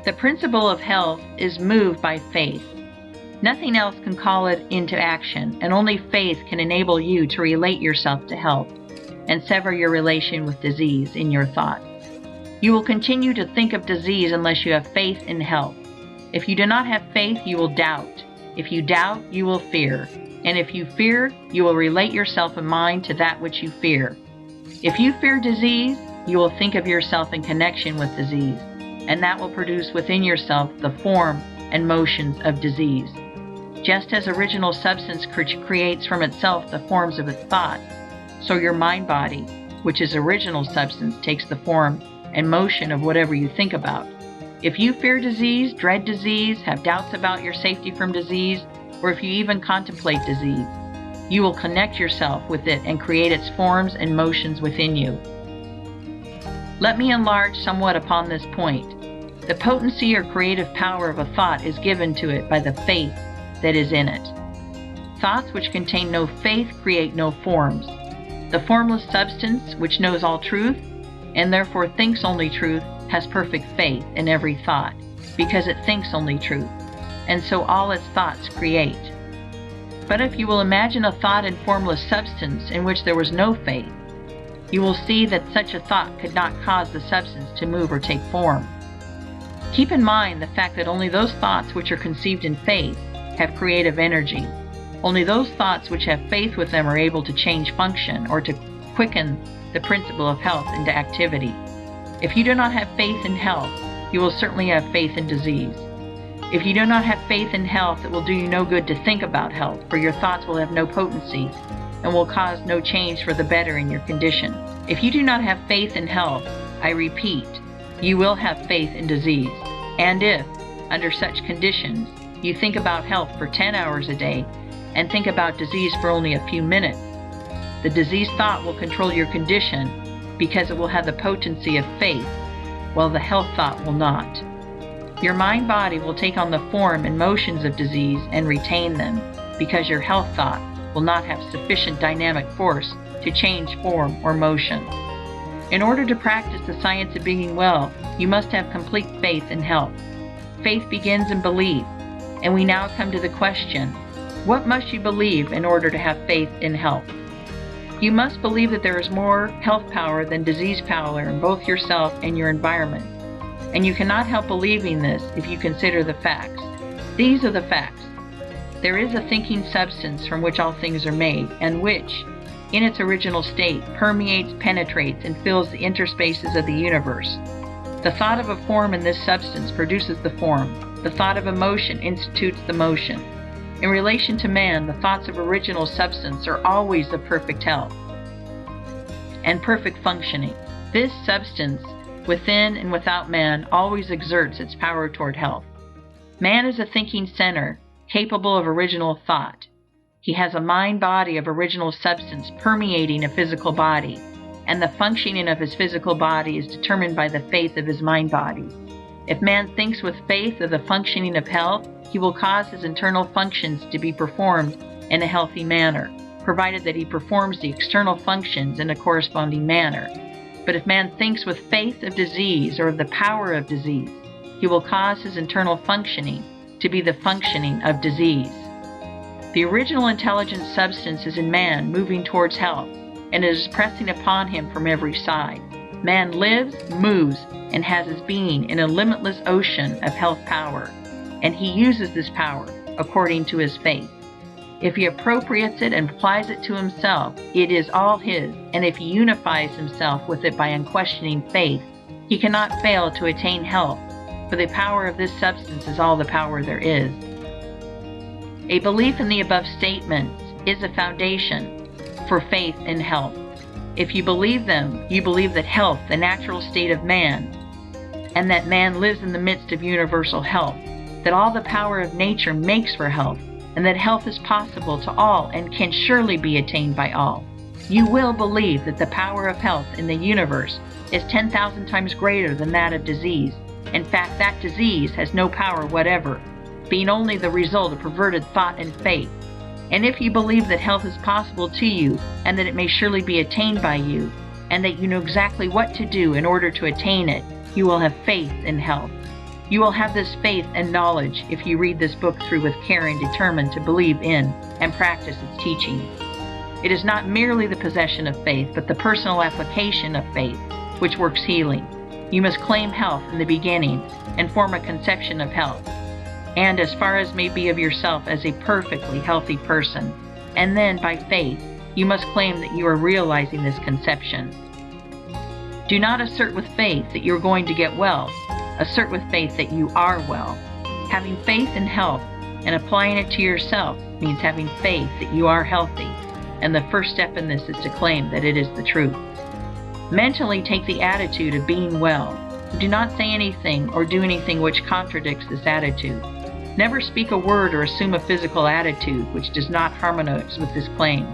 The principle of health is moved by faith. Nothing else can call it into action, and only faith can enable you to relate yourself to health and sever your relation with disease in your thoughts. You will continue to think of disease unless you have faith in health. If you do not have faith, you will doubt. If you doubt, you will fear. And if you fear, you will relate yourself in mind to that which you fear. If you fear disease, you will think of yourself in connection with disease, and that will produce within yourself the form and motions of disease. Just as original substance creates from itself the forms of its thoughts, so your mind body, which is original substance, takes the form and motion of whatever you think about. If you fear disease, dread disease, have doubts about your safety from disease, or if you even contemplate disease, you will connect yourself with it and create its forms and motions within you. Let me enlarge somewhat upon this point. The potency or creative power of a thought is given to it by the faith that is in it. Thoughts which contain no faith create no forms. The formless substance, which knows all truth and therefore thinks only truth, has perfect faith in every thought, because it thinks only truth, and so all its thoughts create. But if you will imagine a thought in formless substance in which there was no faith, you will see that such a thought could not cause the substance to move or take form. Keep in mind the fact that only those thoughts which are conceived in faith have creative energy. Only those thoughts which have faith with them are able to change function or to quicken the principle of health into activity. If you do not have faith in health, you will certainly have faith in disease. If you do not have faith in health, it will do you no good to think about health, for your thoughts will have no potency and will cause no change for the better in your condition. If you do not have faith in health, I repeat, you will have faith in disease. And if, under such conditions, you think about health for 10 hours a day and think about disease for only a few minutes, the disease thought will control your condition because it will have the potency of faith, while the health thought will not. Your mind-body will take on the form and motions of disease and retain them, because your health thought will not have sufficient dynamic force to change form or motion. In order to practice the science of being well, you must have complete faith in health. Faith begins in belief, and we now come to the question, what must you believe in order to have faith in health? You must believe that there is more health power than disease power in both yourself and your environment. And you cannot help believing this if you consider the facts. These are the facts. There is a thinking substance from which all things are made, and which, in its original state, permeates, penetrates, and fills the interspaces of the universe. The thought of a form in this substance produces the form. The thought of a motion institutes the motion. In relation to man, the thoughts of original substance are always of perfect health and perfect functioning. This substance, within and without man, always exerts its power toward health. Man is a thinking center, capable of original thought. He has a mind-body of original substance permeating a physical body, and the functioning of his physical body is determined by the faith of his mind-body. If man thinks with faith of the functioning of health, he will cause his internal functions to be performed in a healthy manner, provided that he performs the external functions in a corresponding manner. But if man thinks with faith of disease or of the power of disease, he will cause his internal functioning to be the functioning of disease. The original intelligent substance is in man, moving towards health, and it is pressing upon him from every side. Man lives, moves, and has his being in a limitless ocean of health power, and he uses this power according to his faith. If he appropriates it and applies it to himself, it is all his, and if he unifies himself with it by unquestioning faith, he cannot fail to attain health, for the power of this substance is all the power there is. A belief in the above statements is a foundation for faith in health. If you believe them, you believe that health, the natural state of man, and that man lives in the midst of universal health, that all the power of nature makes for health, and that health is possible to all and can surely be attained by all. You will believe that the power of health in the universe is 10,000 times greater than that of disease. In fact, that disease has no power whatever, being only the result of perverted thought and faith. And if you believe that health is possible to you, and that it may surely be attained by you, and that you know exactly what to do in order to attain it, you will have faith in health. You will have this faith and knowledge if you read this book through with care and determine to believe in and practice its teachings. It is not merely the possession of faith, but the personal application of faith, which works healing. You must claim health in the beginning and form a conception of health, and as far as may be of yourself as a perfectly healthy person. And then, by faith, you must claim that you are realizing this conception. Do not assert with faith that you are going to get well. Assert with faith that you are well. Having faith in health and applying it to yourself means having faith that you are healthy, and the first step in this is to claim that it is the truth. Mentally take the attitude of being well. Do not say anything or do anything which contradicts this attitude. Never speak a word or assume a physical attitude which does not harmonize with this claim.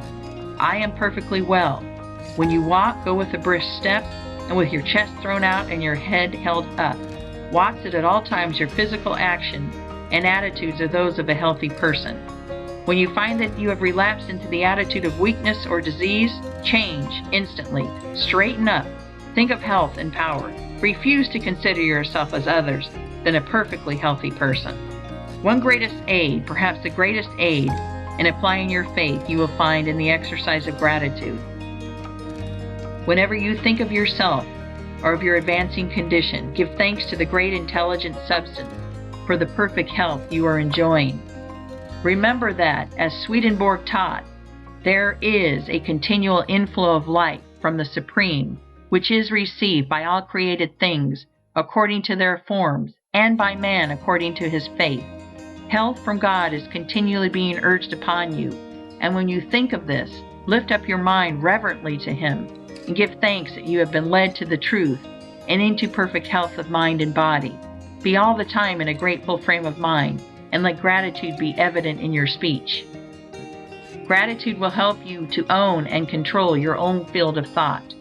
I am perfectly well. When you walk, go with a brisk step and with your chest thrown out and your head held up. Watch that at all times your physical actions and attitudes are those of a healthy person. When you find that you have relapsed into the attitude of weakness or disease, change instantly. Straighten up. Think of health and power. Refuse to consider yourself as others than a perfectly healthy person. One greatest aid, perhaps the greatest aid, in applying your faith you will find in the exercise of gratitude. Whenever you think of yourself or of your advancing condition, give thanks to the great intelligent substance for the perfect health you are enjoying. Remember that, as Swedenborg taught, there is a continual inflow of life from the Supreme, which is received by all created things according to their forms, and by man according to his faith. Health from God is continually being urged upon you, and when you think of this, lift up your mind reverently to Him, and give thanks that you have been led to the truth and into perfect health of mind and body. Be all the time in a grateful frame of mind, and let gratitude be evident in your speech. Gratitude will help you to own and control your own field of thought.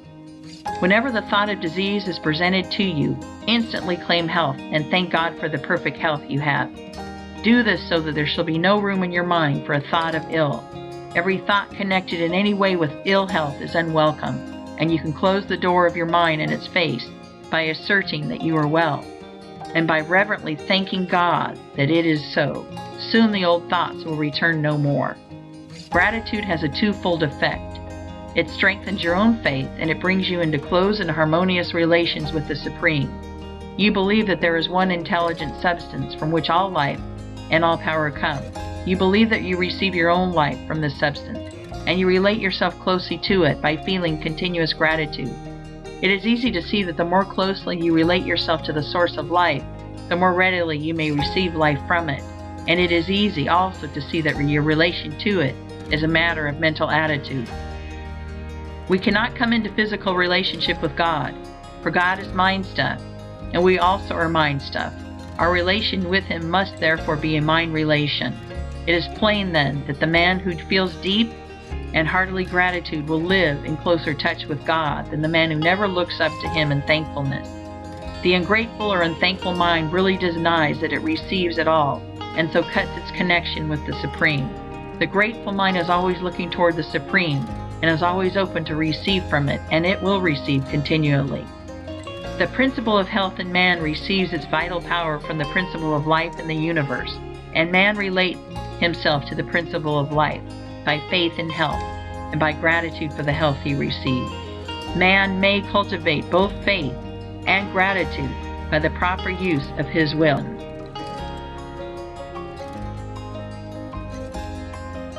Whenever the thought of disease is presented to you, instantly claim health and thank God for the perfect health you have. Do this so that there shall be no room in your mind for a thought of ill. Every thought connected in any way with ill health is unwelcome, and you can close the door of your mind in its face by asserting that you are well, and by reverently thanking God that it is so. Soon the old thoughts will return no more. Gratitude has a twofold effect. It strengthens your own faith, and it brings you into close and harmonious relations with the Supreme. You believe that there is one intelligent substance from which all life and all power come. You believe that you receive your own life from this substance, and you relate yourself closely to it by feeling continuous gratitude. It is easy to see that the more closely you relate yourself to the source of life, the more readily you may receive life from it. And it is easy also to see that your relation to it is a matter of mental attitude. We cannot come into physical relationship with God, for God is mind stuff, and we also are mind stuff. Our relation with Him must therefore be a mind relation. It is plain then that the man who feels deep and heartily gratitude will live in closer touch with God than the man who never looks up to Him in thankfulness. The ungrateful or unthankful mind really denies that it receives at all, and so cuts its connection with the Supreme. The grateful mind is always looking toward the Supreme, and is always open to receive from it, and it will receive continually. The principle of health in man receives its vital power from the principle of life in the universe, and man relates himself to the principle of life by faith in health, and by gratitude for the health he received. Man may cultivate both faith and gratitude by the proper use of his will.